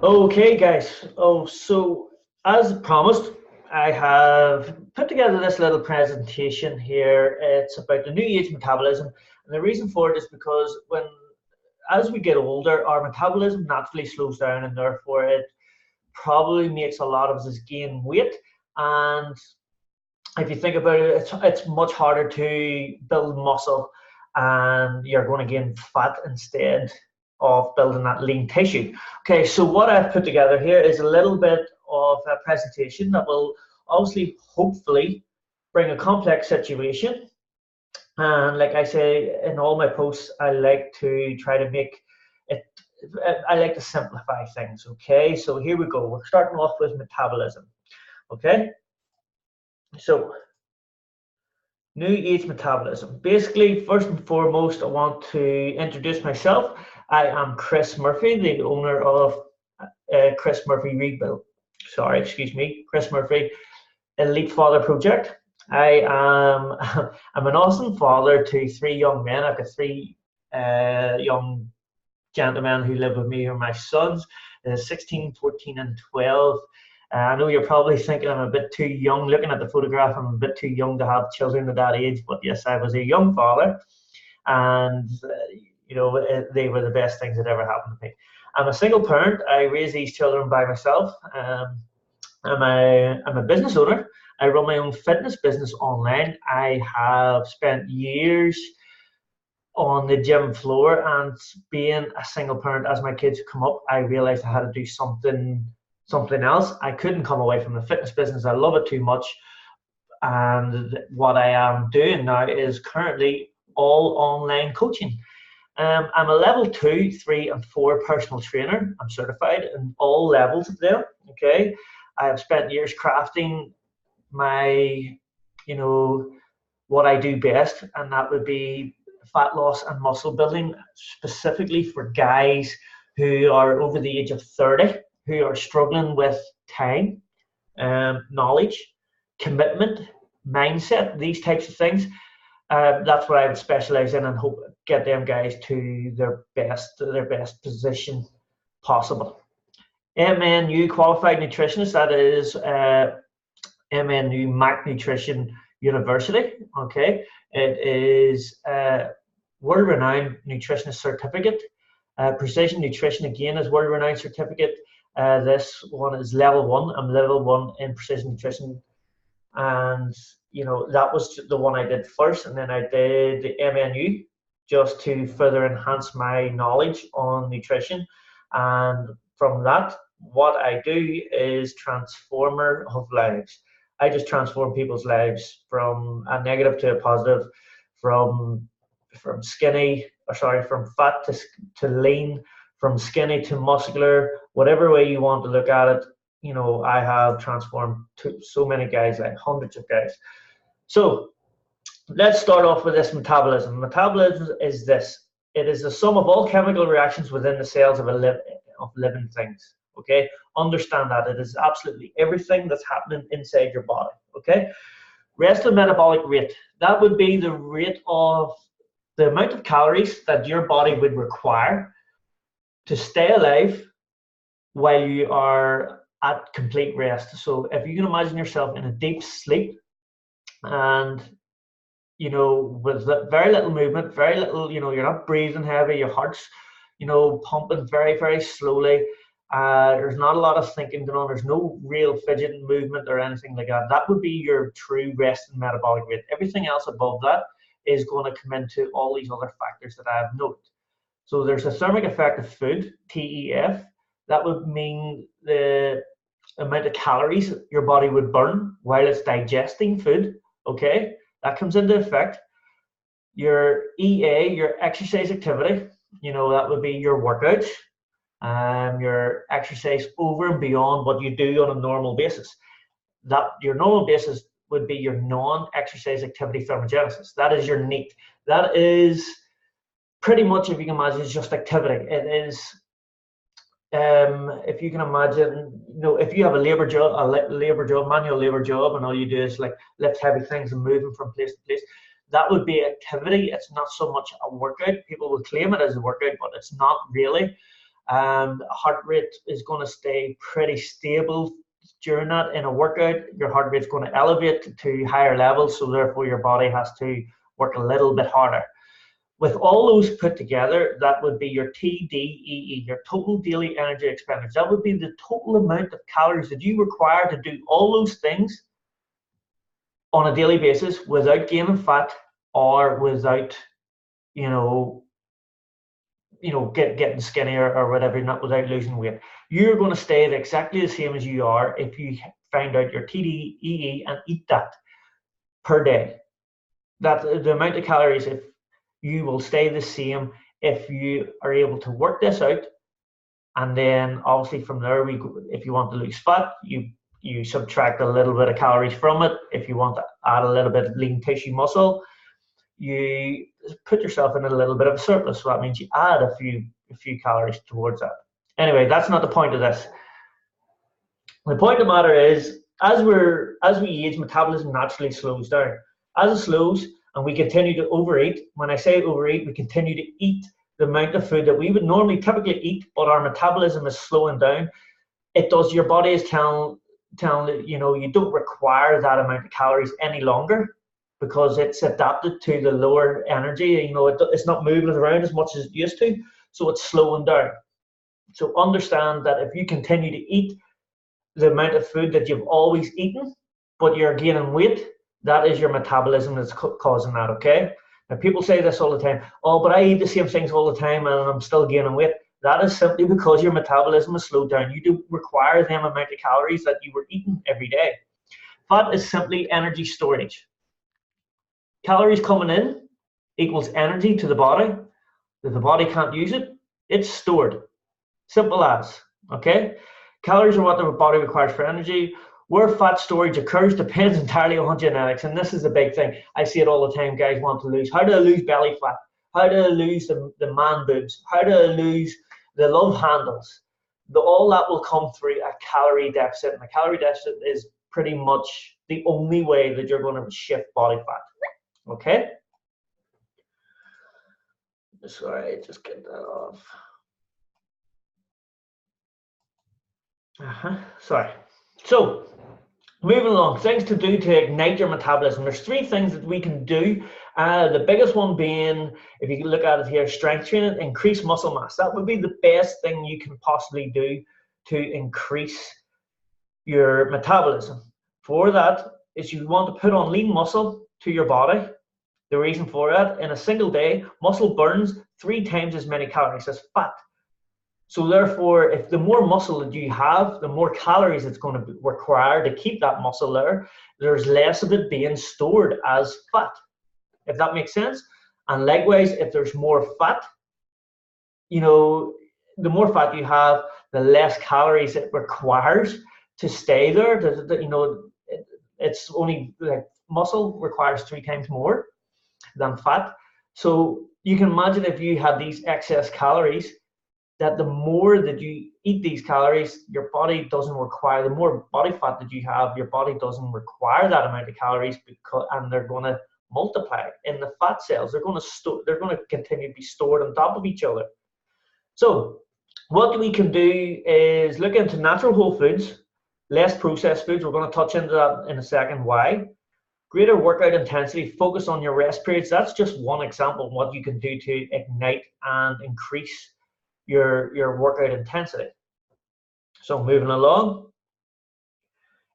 Okay, guys. So as promised, I have put together this little presentation here. It's about the new age metabolism, and the reason for it is because as we get older, our metabolism naturally slows down, and therefore it probably makes a lot of us gain weight. And if you think about it, it's much harder to build muscle, and you're going to gain fat instead of building that lean tissue. Okay, so what I've put together here is a little bit of a presentation that will obviously, hopefully, bring a complex situation. And like I say in all my posts, I like to try to make it, I like to simplify things. Okay, so here we go. We're starting off with metabolism. Okay, so new age metabolism. Basically, first and foremost, I want to introduce myself. I am Chris Murphy, the owner of Chris Murphy Chris Murphy Elite Father Project. I'm an awesome father to three young men. I've got three young gentlemen who live with me, who are my sons, 16, 14, and 12. I know you're probably thinking I'm a bit too young. Looking at the photograph, I'm a bit too young to have children at that age. But yes, I was a young father, and they were the best things that ever happened to me. I'm a single parent. I raise these children by myself. I'm a business owner. I run my own fitness business online. I have spent years on the gym floor, and being a single parent, as my kids come up, I realized I had to do something else. I couldn't come away from the fitness business. I love it too much. And what I am doing now is currently all online coaching. I'm a level 2, 3, and 4 personal trainer. I'm certified in all levels of them. Okay. I have spent years crafting my, what I do best, and that would be fat loss and muscle building, specifically for guys who are over the age of 30, who are struggling with time, knowledge, commitment, mindset, these types of things. That's what I would specialize in, and hope get them guys to their best position possible. MNU qualified nutritionist, that is MNU Mac Nutrition University. Okay, it is world-renowned nutritionist certificate. Precision Nutrition again is world-renowned certificate. This one is level 1. I'm level 1 in precision nutrition, and that was the one I did first, and then I did the MNU just to further enhance my knowledge on nutrition. And from that, what I do is transformer of lives. I just transform people's lives from a negative to a positive, from fat to lean, from skinny to muscular, whatever way you want to look at it. I have transformed so many guys, like hundreds of guys. So let's start off with this metabolism. Metabolism is this. It is the sum of all chemical reactions within the cells of living things. Okay, understand that. It is absolutely everything that's happening inside your body. Okay, resting metabolic rate. That would be the rate of the amount of calories that your body would require to stay alive while you are at complete rest. So if you can imagine yourself in a deep sleep, and with very little movement, very little, you're not breathing heavy, your heart's pumping very, very slowly. There's not a lot of thinking going on. There's no real fidgeting movement or anything like that. That would be your true resting metabolic rate. Everything else above that is going to come into all these other factors that I have noted. So there's a thermic effect of food, TEF. That would mean the amount of calories your body would burn while it's digesting food. Okay, that comes into effect. Your EA, your exercise activity, that would be your workouts, your exercise over and beyond what you do on a normal basis. That your normal basis would be your non-exercise activity thermogenesis. That is your NEAT. That is pretty much, if you can imagine, it's just activity. It is, if you can imagine, if you have a manual labor job, and all you do is like lift heavy things and move them from place to place, that would be activity. It's not so much a workout. People will claim it as a workout, but it's not really. Heart rate is going to stay pretty stable during that. In a workout, your heart rate is going to elevate to higher levels, so therefore your body has to work a little bit harder. With all those put together, that would be your TDEE, your total daily energy expenditure. That would be the total amount of calories that you require to do all those things on a daily basis without gaining fat or without, getting skinnier or whatever, not without losing weight. You're going to stay exactly the same as you are if you find out your TDEE and eat that per day. That the amount of calories, if you will stay the same if you are able to work this out. And then obviously from there, if you want to lose fat, you subtract a little bit of calories from it. If you want to add a little bit of lean tissue muscle, you put yourself in a little bit of a surplus. So that means you add a few calories towards that. Anyway, that's not the point of this. The point of the matter is, as we age, metabolism naturally slows down. As it slows and we continue to overeat, when I say overeat, we continue to eat the amount of food that we would normally typically eat, but our metabolism is slowing down. Your body is telling you don't require that amount of calories any longer because it's adapted to the lower energy. It's not moving around as much as it used to, so it's slowing down. So understand that if you continue to eat the amount of food that you've always eaten, but you're gaining weight, that is your metabolism that's causing that, okay? Now, people say this all the time, oh, but I eat the same things all the time and I'm still gaining weight. That is simply because your metabolism is slowed down. You do require the amount of calories that you were eating every day. Fat is simply energy storage. Calories coming in equals energy to the body. If the body can't use it, it's stored. Simple as, okay? Calories are what the body requires for energy. Where fat storage occurs depends entirely on genetics, and this is the big thing. I see it all the time. Guys want to lose. How do I lose belly fat? How do I lose the man boobs? How do I lose the love handles? All that will come through a calorie deficit, and a calorie deficit is pretty much the only way that you're going to shift body fat. Okay? Sorry, just get that off. Sorry. So, moving along, things to do to ignite your metabolism. There's 3 things that we can do. The biggest one being, if you can look at it here, strength training, increase muscle mass. That would be the best thing you can possibly do to increase your metabolism. For that is you want to put on lean muscle to your body. The reason for that, in a single day, muscle burns 3 times as many calories as fat. So therefore, if the more muscle that you have, the more calories it's going to require to keep that muscle there. There's less of it being stored as fat, if that makes sense. And likewise, if there's more fat, the more fat you have, the less calories it requires to stay there. It's only like muscle requires 3 times more than fat. So you can imagine if you had these excess calories, that the more that you eat these calories, your body doesn't require, the more body fat that you have, your body doesn't require that amount of calories, and they're going to multiply in the fat cells. They're going to continue to be stored on top of each other. So what we can do is look into natural whole foods, less processed foods. We're going to touch into that in a second. Why? Greater workout intensity, focus on your rest periods. That's just one example of what you can do to ignite and increase your workout intensity. So moving along,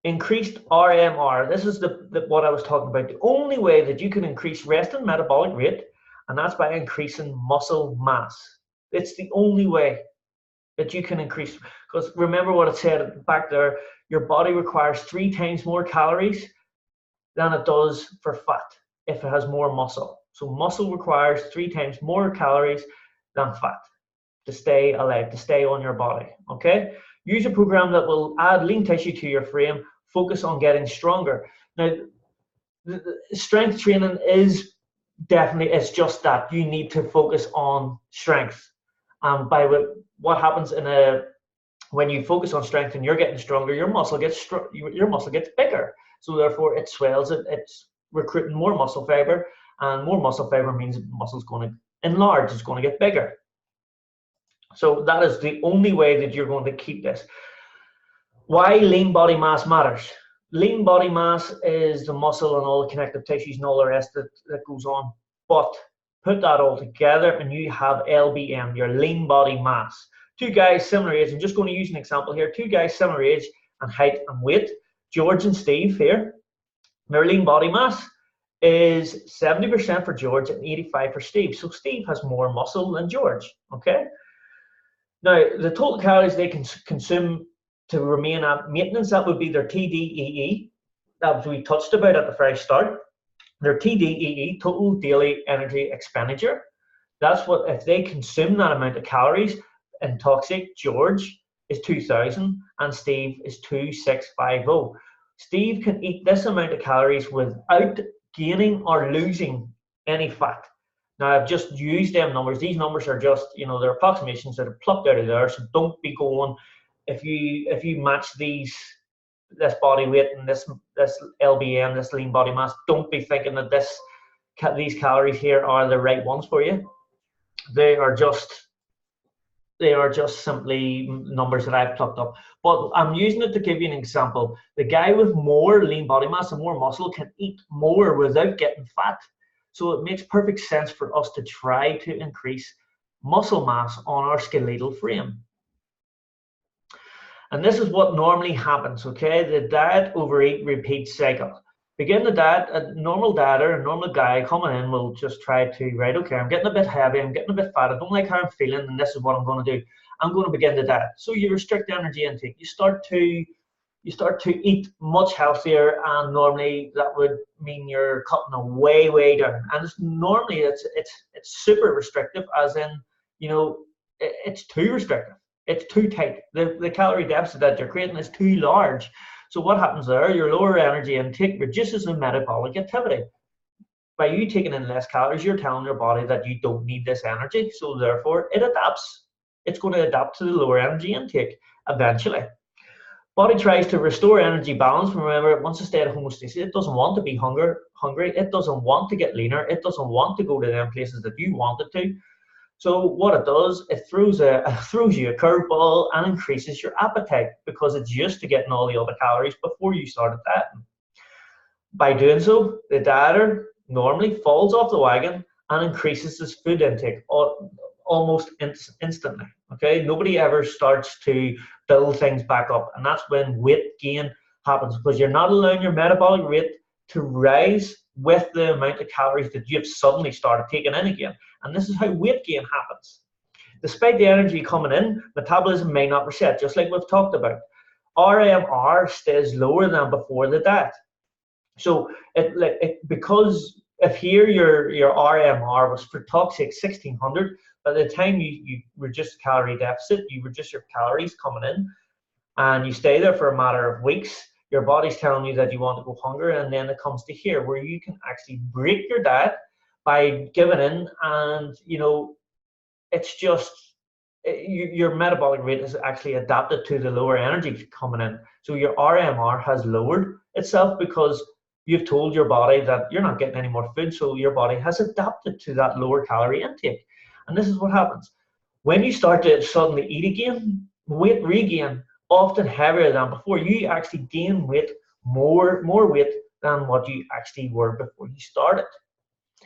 increased RMR. This is what I was talking about. The only way that you can increase resting metabolic rate, and that's by increasing muscle mass. It's the only way that you can increase, because remember what it said back there, your body requires 3 times more calories than it does for fat if it has more muscle. So muscle requires 3 times more calories than fat to stay alive, to stay on your body, okay? Use a program that will add lean tissue to your frame, focus on getting stronger. Now, the strength training is definitely, it's just that. You need to focus on strength. By what happens when you focus on strength and you're getting stronger, your muscle gets bigger. So therefore it swells, it's recruiting more muscle fiber, and more muscle fiber means the muscle's going to enlarge, it's going to get bigger. So that is the only way that you're going to keep this. Why lean body mass matters. Lean body mass is the muscle and all the connective tissues and all the rest that goes on. But put that all together and you have LBM, your lean body mass. Two guys similar age, I'm just going to use an example here. Two guys similar age and height and weight. George and Steve here. Their lean body mass is 70% for George and 85% for Steve. So Steve has more muscle than George, okay? Now, the total calories they can consume to remain at maintenance, that would be their TDEE, that we touched about at the very start. Their TDEE, total daily energy expenditure. That's what, if they consume that amount of calories in toxic, George is 2,000 and Steve is 2,650. Steve can eat this amount of calories without gaining or losing any fat. Now, I've just used them numbers. These numbers are just, they're approximations that are plucked out of there. So don't be going, if you match this body weight and this LBM, this lean body mass, don't be thinking that these calories here are the right ones for you. They are just simply numbers that I've plucked up. But I'm using it to give you an example. The guy with more lean body mass and more muscle can eat more without getting fat. So it makes perfect sense for us to try to increase muscle mass on our skeletal frame. And this is what normally happens, okay? The diet, overeat, repeat cycle. Begin the diet, a normal dieter, a normal guy coming in will just try to, right, okay, I'm getting a bit heavy, I'm getting a bit fat, I don't like how I'm feeling, and this is what I'm going to do. I'm going to begin the diet. So you restrict energy intake. You start to eat much healthier, and normally that would mean you're cutting way down. And it's super restrictive, as in, it's too restrictive. It's too tight. The calorie deficit that you're creating is too large. So what happens there? Your lower energy intake reduces the metabolic activity. By you taking in less calories, you're telling your body that you don't need this energy. So therefore, it adapts. It's going to adapt to the lower energy intake eventually. Body tries to restore energy balance. Remember, it wants to stay at homeostasis. It doesn't want to be hungry. It doesn't want to get leaner. It doesn't want to go to them places that you want it to. So what it does, it throws you a curveball and increases your appetite, because it's used to getting all the other calories before you started dieting. By doing so, the dieter normally falls off the wagon and increases his food intake almost instantly. Okay, nobody ever starts to build things back up, and that's when weight gain happens, because you're not allowing your metabolic rate to rise with the amount of calories that you've suddenly started taking in again. And this is how weight gain happens. Despite the energy coming in, metabolism may not reset, just like we've talked about. RMR stays lower than before the diet. So because if here your RMR was for toxic 1600, by the time you reduce calorie deficit, you reduce your calories coming in, and you stay there for a matter of weeks, your body's telling you that you want to go hungry, and then it comes to here where you can actually break your diet by giving in, and it's just your metabolic rate is actually adapted to the lower energy coming in. So your RMR has lowered itself because you've told your body that you're not getting any more food, so your body has adapted to that lower calorie intake. And this is what happens. When you start to suddenly eat again, weight regain, often heavier than before, you actually gain weight, more weight than what you actually were before you started.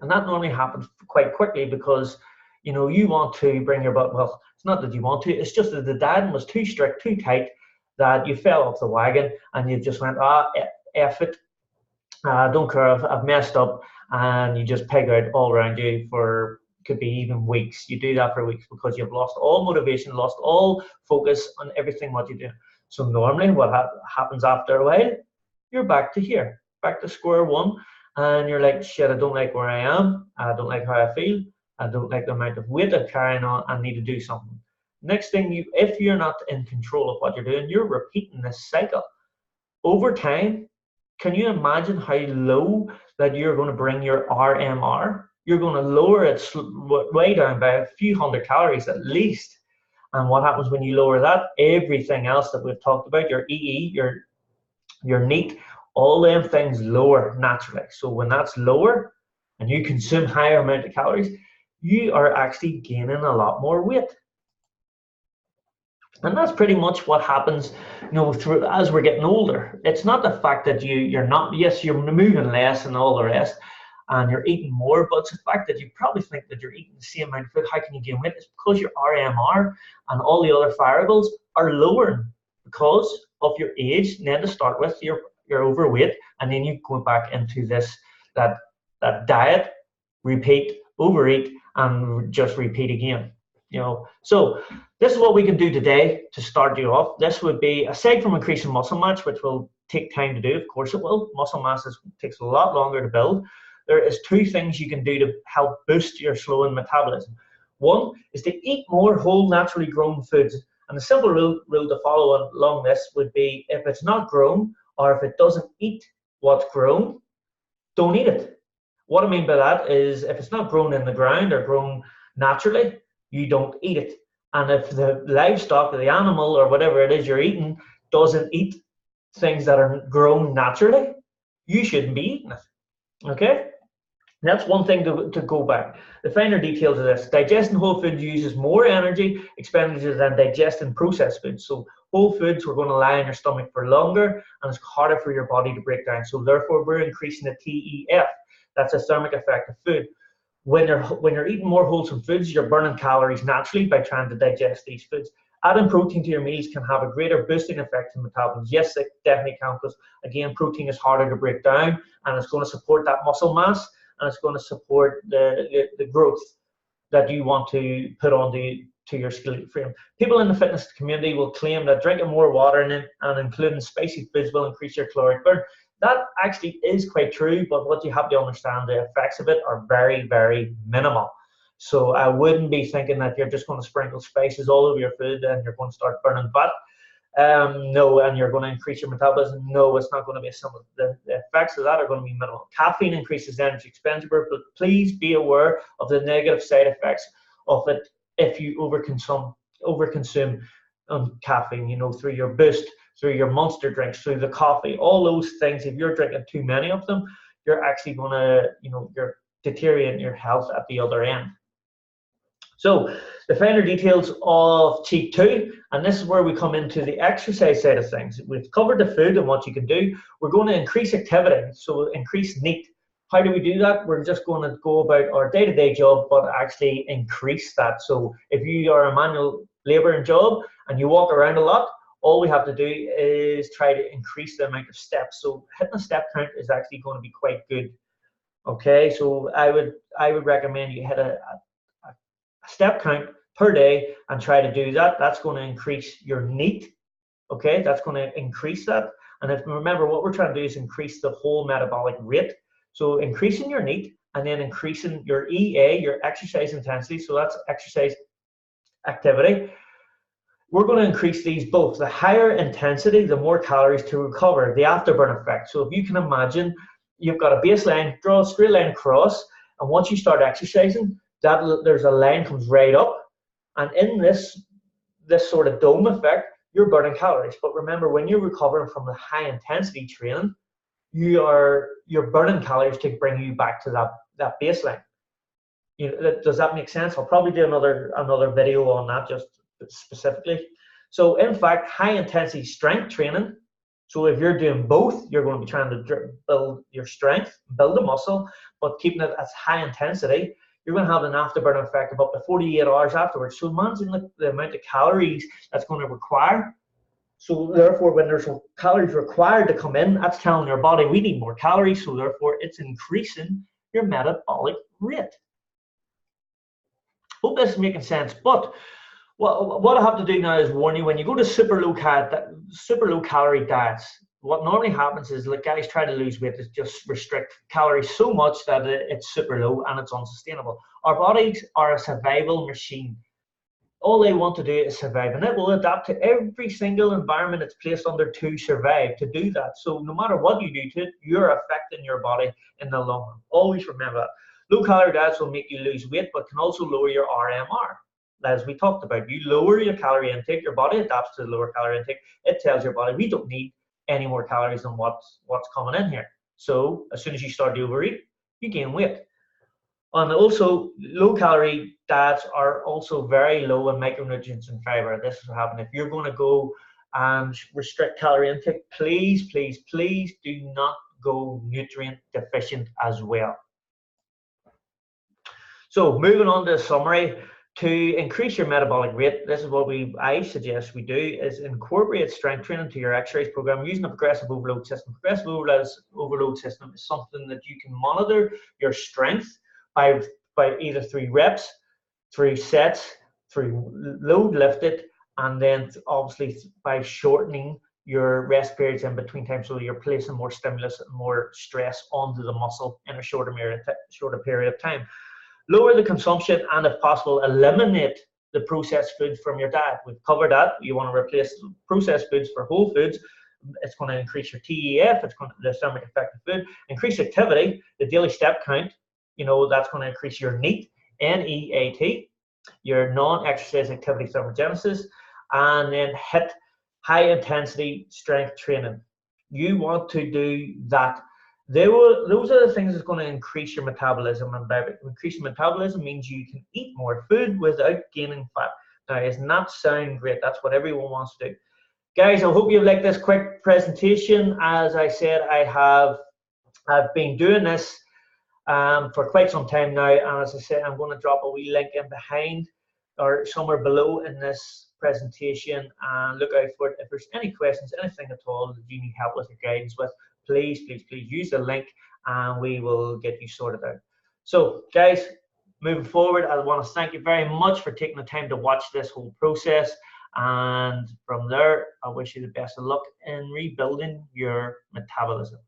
And that normally happens quite quickly because you want to bring your body, well, it's not that you want to, it's just that the dieting was too strict, too tight, that you fell off the wagon and you just went, F it, I don't care, I've messed up, and you just peg out all around you for, could be even weeks. You do that for weeks because you've lost all motivation, lost all focus on everything what you do. So normally what happens after a while, you're back to here, back to square one, and you're like, shit, I don't like where I am, I don't like how I feel, I don't like the amount of weight I'm carrying on, I need to do something. Next thing, if you're not in control of what you're doing, you're repeating this cycle. Over time, can you imagine how low that you're going to bring your RMR? You're going to lower it way down by a few hundred calories at least. And what happens when you lower that? Everything else that we've talked about, your EE, your NEAT, all them things lower naturally. So when that's lower and you consume higher amount of calories, you are actually gaining a lot more weight. And that's pretty much what happens, through as we're getting older. It's not the fact that you're not, yes, you're moving less and all the rest, and you're eating more, but it's the fact that you probably think that you're eating the same amount of food. How can you gain weight? It's because your RMR and all the other variables are lowering because of your age. And then to start with, you're overweight, and then you go back into that that diet, repeat, overeat, and just repeat again. So this is what we can do today to start you off. This would be, aside from increasing muscle mass, which will take time to do, of course it will. Muscle mass takes a lot longer to build. There is two things you can do to help boost your slowing metabolism. One is to eat more whole, naturally grown foods. And the simple rule to follow along this would be, if it's not grown, or if it doesn't eat what's grown, don't eat it. What I mean by that is, if it's not grown in the ground or grown naturally, you don't eat it. And if the livestock or the animal or whatever it is you're eating doesn't eat things that are grown naturally, you shouldn't be eating it. Okay? That's one thing to go back. The finer details of this. Digesting whole foods uses more energy expenditure than digesting processed foods. So whole foods are going to lie in your stomach for longer, and it's harder for your body to break down. So therefore, we're increasing the TEF. That's a thermic effect of food. When you're eating more wholesome foods, you're burning calories naturally by trying to digest these foods. Adding protein to your meals can have a greater boosting effect on metabolism. Yes, it definitely can, because again, protein is harder to break down, and it's going to support that muscle mass, and it's going to support the growth that you want to put on to your skeletal frame. People in the fitness community will claim that drinking more water and including spicy foods will increase your caloric burn. That actually is quite true, but what you have to understand, the effects of it are very, very minimal. So I wouldn't be thinking that you're just going to sprinkle spices all over your food and you're going to start burning fat. No, and you're going to increase your metabolism. No, it's not going to be a similar. The effects of that are going to be minimal. Caffeine increases energy expenditure, but please be aware of the negative side effects of it if you overconsume caffeine, through your Boost, through your Monster drinks, through the coffee, all those things. If you're drinking too many of them, you're actually going to, you're deteriorating your health at the other end. So the finer details of cheat 2, and this is where we come into the exercise side of things. We've covered the food and what you can do. We're going to increase activity, so increase NEAT. How do we do that? We're just going to go about our day-to-day job, but actually increase that. So if you are a manual laboring job and you walk around a lot, all we have to do is try to increase the amount of steps. So hitting a step count is actually going to be quite good. Okay, so I would recommend you hit a step count per day and try to do that. That's going to increase your NEAT. Okay, that's going to increase that. And if remember, what we're trying to do is increase the whole metabolic rate. So increasing your NEAT and then increasing your EA, your exercise intensity. So that's exercise activity. We're going to increase these both. The higher intensity, the more calories to recover, the afterburn effect. So if you can imagine, you've got a baseline, draw a straight line across, and once you start exercising, there's a line comes right up, and in this sort of dome effect, you're burning calories. But remember, when you're recovering from the high intensity training, you're burning calories to bring you back to that baseline. Does that make sense? I'll probably do another video on that just specifically. So in fact, high intensity strength training. So if you're doing both, you're going to be trying to build your strength, build a muscle, but keeping it at high intensity. You're going to have an afterburn effect of up to 48 hours afterwards. So imagine the amount of calories that's going to require. So therefore, when there's calories required to come in, that's telling your body we need more calories. So therefore, it's increasing your metabolic rate. Hope this is making sense. But what I have to do now is warn you, when you go to super low calorie diets, what normally happens is guys try to lose weight is just restrict calories so much that it's super low and it's unsustainable. Our bodies are a survival machine. All they want to do is survive, and it will adapt to every single environment it's placed under to survive, to do that. So no matter what you do to it, you're affecting your body in the long run. Always remember that. Low calorie diets will make you lose weight, but can also lower your RMR. As we talked about, you lower your calorie intake, your body adapts to the lower calorie intake. It tells your body we don't need any more calories than what's coming in here. So as soon as you start to overeat, you gain weight. And also, low calorie diets are also very low in micronutrients and fiber. This is what happens if you're going to go and restrict calorie intake. Please, please, please do not go nutrient deficient as well. So moving on to a summary. To increase your metabolic rate, this is what I suggest we do, is incorporate strength training to your exercise program using a progressive overload system. Progressive overload system is something that you can monitor your strength by either through reps, through sets, through load lifted, and then obviously by shortening your rest periods in between time, so you're placing more stimulus and more stress onto the muscle in a shorter period of time. Lower the consumption, and if possible, eliminate the processed foods from your diet. We've covered that. You want to replace processed foods for whole foods. It's going to increase your TEF, it's going to the thermic effect of food, increase activity, the daily step count, that's going to increase your NEAT, NEAT, your non-exercise activity thermogenesis, and then hit high intensity strength training. You want to do that. Those are the things that's going to increase your metabolism, and by increasing metabolism means you can eat more food without gaining fat. Now, it does not sound great. That's what everyone wants to do. Guys, I hope you like this quick presentation. As I said, I've been doing this for quite some time now, and as I said, I'm going to drop a wee link in behind or somewhere below in this presentation, and look out for it. If there's any questions, anything at all that you need help with or guidance with, please use the link and we will get you sorted out. So guys, moving forward, I want to thank you very much for taking the time to watch this whole process, and from there I wish you the best of luck in rebuilding your metabolism.